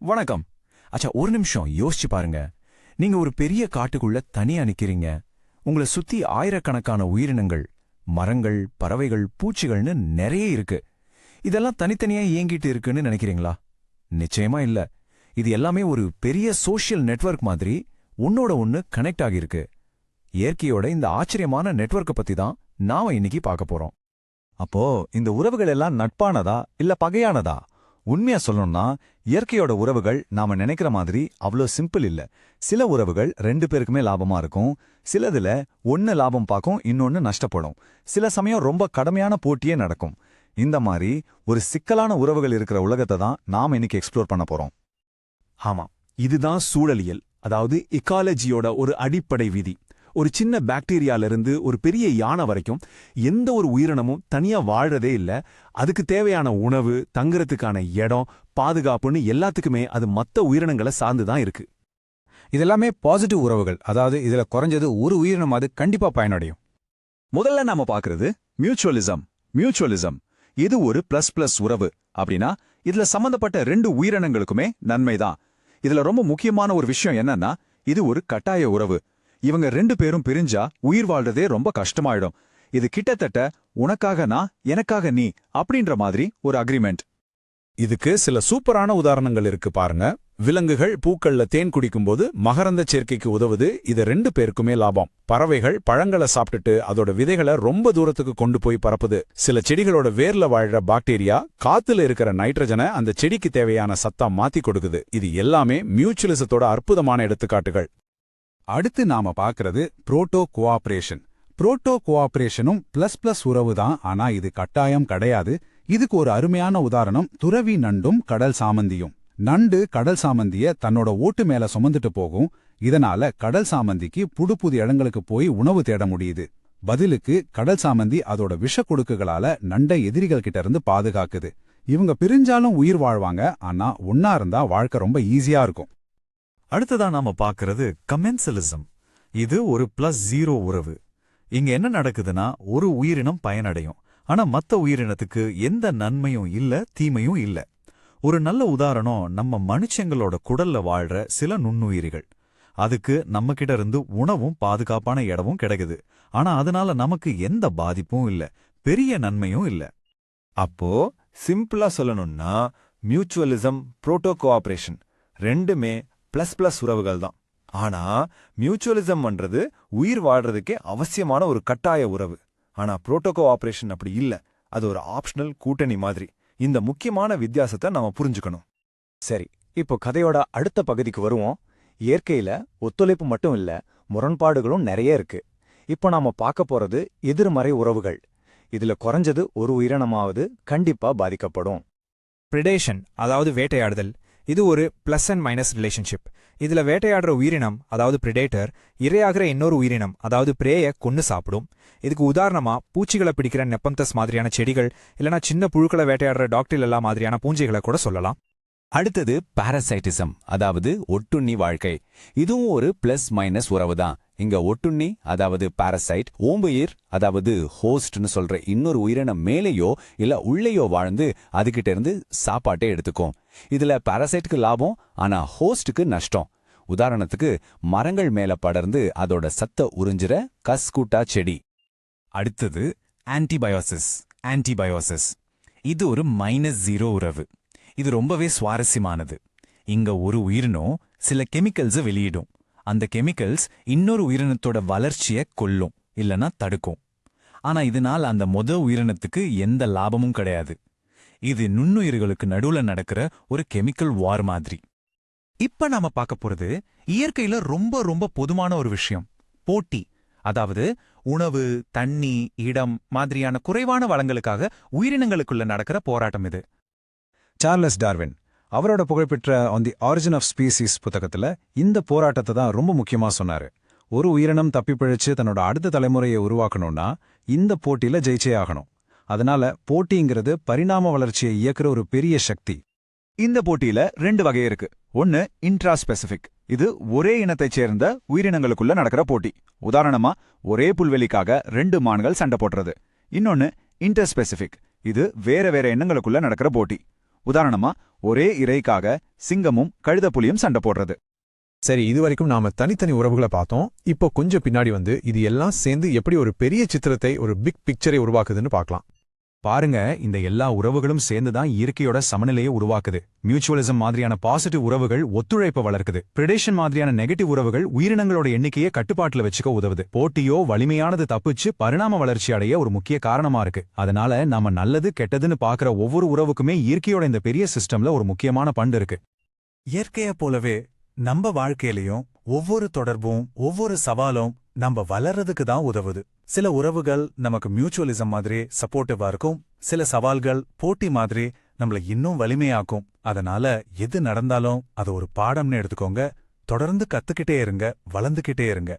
வணக்கம். அச்சா, ஒரு நிமிஷம் யோசிச்சு பாருங்க. நீங்க ஒரு பெரிய காட்டுக்குள்ள தனியா நிக்கிறீங்க. உங்களை சுத்தி ஆயிரக்கணக்கான உயிரினங்கள், மரங்கள், பறவைகள், பூச்சிகள்னு நிறைய இருக்கு. இதெல்லாம் தனித்தனியா இயங்கிட்டு இருக்குன்னு நினைக்கிறீங்களா? நிச்சயமா இல்ல. இது எல்லாமே ஒரு பெரிய சோஷியல் நெட்வொர்க் மாதிரி ஒன்னோட ஒன்னு கனெக்ட் ஆகியிருக்கு. இயற்கையோட இந்த ஆச்சரியமான நெட்வொர்க்கை பத்தி தான் நாம இன்னைக்கு பார்க்க போறோம். அப்போ இந்த உறவுகள் எல்லாம் நட்பானதா இல்ல பகையானதா? உண்மையா சொல்லணும்னா இயற்கையோட உறவுகள் நாம நினைக்கிற மாதிரி அவ்வளோ சிம்பிள் இல்ல. சில உறவுகள் ரெண்டு பேருக்குமே லாபமா இருக்கும், சிலதுல ஒன்னு லாபம் பார்க்கும், இன்னொன்னு நஷ்டப்படும். சில சமயம் ரொம்ப கடுமையான போட்டியே நடக்கும். இந்த மாதிரி ஒரு சிக்கலான உறவுகள் இருக்கிற உலகத்தை தான் நாம இன்னைக்கு எக்ஸ்ப்ளோர் பண்ண போறோம். ஆமா, இதுதான் சூழலியல், அதாவது இக்காலஜியோட ஒரு அடிப்படை விதி. ஒரு சின்ன பாக்டீரியாலிருந்து ஒரு பெரிய யானை வரைக்கும் எந்த ஒரு உயிரினமும் தனியா வாழறதே இல்ல. அதுக்கு தேவையான உணவு, தங்குறதுக்கான இடம், பாதுகாப்புன்னு எல்லாத்துக்குமே அது மத்த உயிரினங்களை சார்ந்துதான் இருக்கு. இதெல்லாமே பாசிட்டிவ் உறவுகள், அதாவது இதுல குறைஞ்சது ஒரு உயிரினம் அது கண்டிப்பா பயனடையும். முதல்ல நாம பாக்குறது மியூச்சுவலிசம். மியூச்சுவலிசம் இது ஒரு பிளஸ் பிளஸ் உறவு. அப்படின்னா இதுல சம்பந்தப்பட்ட ரெண்டு உயிரினங்களுக்குமே நன்மைதான். இதுல ரொம்ப முக்கியமான ஒரு விஷயம் என்னன்னா, இது ஒரு கட்டாய உறவு. இவங்க ரெண்டு பேரும் பிரிஞ்சா உயிர் வாழ்றதே ரொம்ப கஷ்டமாயிடும். இது கிட்டத்தட்ட உனக்காக நான், எனக்காக நீ அப்படின்ற மாதிரி ஒரு அக்ரிமெண்ட். இதுக்கு சில சூப்பரான உதாரணங்கள் இருக்கு பாருங்க. விலங்குகள் பூக்கள்ல தேன் குடிக்கும்போது மகரந்த சேர்க்கைக்கு உதவுது. இது ரெண்டு பேருக்குமே லாபம். பறவைகள் பழங்களை சாப்பிட்டுட்டு அதோட விதைகளை ரொம்ப தூரத்துக்கு கொண்டு போய் பரப்புது. சில செடிகளோட வேர்ல வாழ்ற பாக்டீரியா காத்துல இருக்கிற நைட்ரஜனை அந்த செடிக்கு தேவையான சத்தா மாத்தி கொடுக்குது. இது எல்லாமே மியூச்சுவலிசத்தோட அற்புதமான எடுத்துக்காட்டுகள். அடுத்து நாம பார்க்கறது புரோட்டோ கோஆபரேஷன். புரோட்டோ கோஆபரேஷனும் பிளஸ் பிளஸ் உறவு தான், ஆனா இது கட்டாயம் கிடையாது. இதுக்கு ஒரு அருமையான உதாரணம் துறவி நண்டும் கடல் சாமந்தியும். நண்டு கடல் சாமந்திய தன்னோட ஓட்டு மேல சுமந்துட்டு போகும். இதனால கடல் சாமந்திக்கு புது இடங்களுக்கு போய் உணவு தேட முடியுது. பதிலுக்கு கடல் சாமந்தி அதோட விஷ கொடுக்குகளால நண்டை எதிரிகள் கிட்ட இருந்து பாதுகாக்குது. இவங்க பிரிஞ்சாலும் உயிர் வாழ்வாங்க, ஆனா ஒன்னா இருந்தா வாழ்க்கை ரொம்ப ஈஸியா இருக்கும். அடுத்ததா நாம பாக்குறது கமென்சலிசம். இது ஒரு பிளஸ் ஜீரோ உறவு. இங்க என்ன நடக்குதுன்னா, ஒரு உயிரினம் பயனடையும், ஆனா மத்த உயிரினத்துக்கு எந்த நன்மையும் இல்ல, தீமையும் இல்ல. ஒரு நல்ல உதாரணம் நம்ம மனுஷங்களோட குடல்ல வாழ்ற சில நுண்ணுயிரிகள். அதுக்கு நம்ம கிட்ட இருந்து உணவும் பாதுகாப்பான இடமும் கிடைக்குது, ஆனா அதனால நமக்கு எந்த பாதிப்பும் இல்ல, பெரிய நன்மையும் இல்ல. அப்போ சிம்பிளா சொல்லணும்னா மியூச்சுவலிசம், புரோட்டோ கோஆபரேஷன் ரெண்டுமே பிளஸ் பிளஸ் உறவுகள் தான். ஆனா மியூச்சுவலிசம் பண்றது உயிர் வாழ்றதுக்கே அவசியமான ஒரு கட்டாய உறவு. ஆனா புரோட்டோ கோஆபரேஷன் அப்படி இல்ல, அது ஒரு ஆப்ஷனல் கூட்டணி மாதிரி. இந்த முக்கியமான வித்தியாசத்தை நாம புரிஞ்சுக்கணும். சரி, இப்போ கதையோட அடுத்த பகுதிக்கு வருவோம். இயற்கையில ஒத்துழைப்பு மட்டும் இல்ல, முரண்பாடுகளும் நிறைய இருக்கு. இப்போ நாம பார்க்க போறது எதிர்மறை உறவுகள். இதுல குறைஞ்சது ஒரு உயிரினமாவது கண்டிப்பா பாதிக்கப்படும். பிரிடேஷன், அதாவது வேட்டையாடுதல். இது ஒரு பிளஸ் அண்ட் மைனஸ் ரிலேஷன்ஷிப். இதுல வேட்டையாடுற உயிரினம், அதாவது பிரிடேட்டர், இரையாகிற இன்னொரு உயிரினம், அதாவது பிரேய கொன்னு சாப்பிடும். இதுக்கு உதாரணமா பூச்சிகளை பிடிக்கிற நெப்பந்தஸ் மாதிரியான செடிகள், இல்லனா சின்ன புழுக்களை வேட்டையாடுற டாக்டில் மாதிரியான பூஞ்சைகளை கூட சொல்லலாம். அடுத்தது பாரசைட்டிசம், அதாவது ஒட்டுண்ணி வாழ்க்கை. இதுவும் ஒரு பிளஸ் மைனஸ் உறவு தான். இங்க ஒட்டுண்ணி, அதாவது பாரசைட், ஓம்புயிர், அதாவது ஹோஸ்ட்னு சொல்ற இன்னொரு உயிரினம் மேலேயோ இல்ல உள்ளேயோ வாழ்ந்து அதுகிட்ட இருந்து சாப்பாட்டை எடுத்துக்கும். இதுல பாரசைட்டுக்கு லாபம், ஆனா ஹோஸ்டுக்கு நஷ்டம். உதாரணத்துக்கு மரங்கள் மேல படர்ந்து அதோட சத்த உறிஞ்சிற கஸ்கூட்டா செடி. அடுத்தது ஆன்டிபயோசிஸ். ஆன்டிபயோசிஸ் இது ஒரு மைனஸ் ஜீரோ உறவு. இது ரொம்பவே சுவாரஸ்யமானது. இங்க ஒரு உயிரினம் சில கெமிக்கல்ஸை வெளியிடும். அந்த கெமிக்கல்ஸ் இன்னொரு உயிரினத்தோட வளர்ச்சியை கொல்லும், இல்லனா தடுக்கும். ஆனா இதனால் அந்த உயிரினத்துக்கு எந்த லாபமும் கிடையாது. இது நுண்ணுயிர்களுக்கு நடுவுல நடக்கிற ஒரு கெமிக்கல் வார் மாதிரி. இப்ப நாம பார்க்க போறது இயற்கையில ரொம்ப ரொம்ப பொதுவான ஒரு விஷயம், போட்டி. அதாவது உணவு, தண்ணி, இடம் மாதிரியான குறைவான வளங்களுக்காக உயிரினங்களுக்குள்ள நடக்கிற போராட்டம் இது. சார்லஸ் டார்வின் அவரோட புகழ்பெற்ற On the Origin of Species புத்தகத்துல இந்த போராட்டத்தை தான் ரொம்ப முக்கியமா சொன்னாரு. ஒரு உயிரினம் தப்பிப்பிழைச்சு தன்னோட அடுத்த தலைமுறையை உருவாக்கணும்னா இந்த போட்டியில ஜெயிச்சே ஆகணும். அதனால போட்டிங்கிறது பரிணாம வளர்ச்சியை இயக்குற ஒரு பெரிய சக்தி. இந்த போட்டியில ரெண்டு வகை இருக்கு. ஒன்னு இன்ட்ராஸ்பெசிபிக். இது ஒரே இனத்தைச் சேர்ந்த உயிரினங்களுக்குள்ள நடக்கிற போட்டி. உதாரணமா ஒரே புல்வெளிக்காக ரெண்டு மான்கள் சண்டை போடுறது. இன்னொன்னு இன்டர்ஸ்பெசிபிக். இது வேற வேற இனங்களுக்குள்ள நடக்கிற போட்டி. உதாரணமா ஒரே இரைக்காக சிங்கமும் கழுதப்புலியும் சண்டை போடுறது. சரி, இதுவரைக்கும் நாம தனித்தனி உறவுகளை பார்த்தோம். இப்போ கொஞ்சம் பின்னாடி வந்து இது எல்லாம் சேர்ந்து எப்படி ஒரு பெரிய சித்திரத்தை, ஒரு பிக் பிக்சரை உருவாக்குதுன்னு பார்க்கலாம். பாருங்க, இந்த எல்லா உறவுகளும் சேர்ந்து தான் இயற்கையோட சமநிலையை உருவாக்குது. மியூச்சுவலிசம் மாதிரியான பாசிட்டிவ் உறவுகள் ஒத்துழைப்பை வளர்க்குது. பிரிடேஷன் மாதிரியான நெகட்டிவ் உறவுகள் உயிரினங்களோட எண்ணிக்கையை கட்டுப்பாட்டுல வச்சுக்க உதவுது. போட்டியோ வலிமையானது தப்பிச்சு பரிணாம வளர்ச்சி அடைய ஒரு முக்கிய காரணமா இருக்கு. அதனால நாம நல்லது கெட்டதுன்னு பாக்குற ஒவ்வொரு உறவுக்குமே இயற்கையோட இந்த பெரிய சிஸ்டம்ல ஒரு முக்கியமான பண்டு இருக்கு. இயற்கைய போலவே நம்ம வாழ்க்கையிலயும் ஒவ்வொரு தொடர்பும் ஒவ்வொரு சவாலும் நம்ம வளர்றதுக்கு தான் உதவுது. சில உறவுகள் நமக்கு மியூச்சுவலிசம் மாதிரி சப்போர்ட்டிவா இருக்கும், சில சவால்கள் போட்டி மாதிரி நம்மள இன்னும் வலிமையாக்கும். அதனால எது நடந்தாலும் அதை ஒரு பாடம்னு எடுத்துக்கோங்க. தொடர்ந்து கத்துக்கிட்டே இருங்க, வளர்ந்துகிட்டே இருங்க.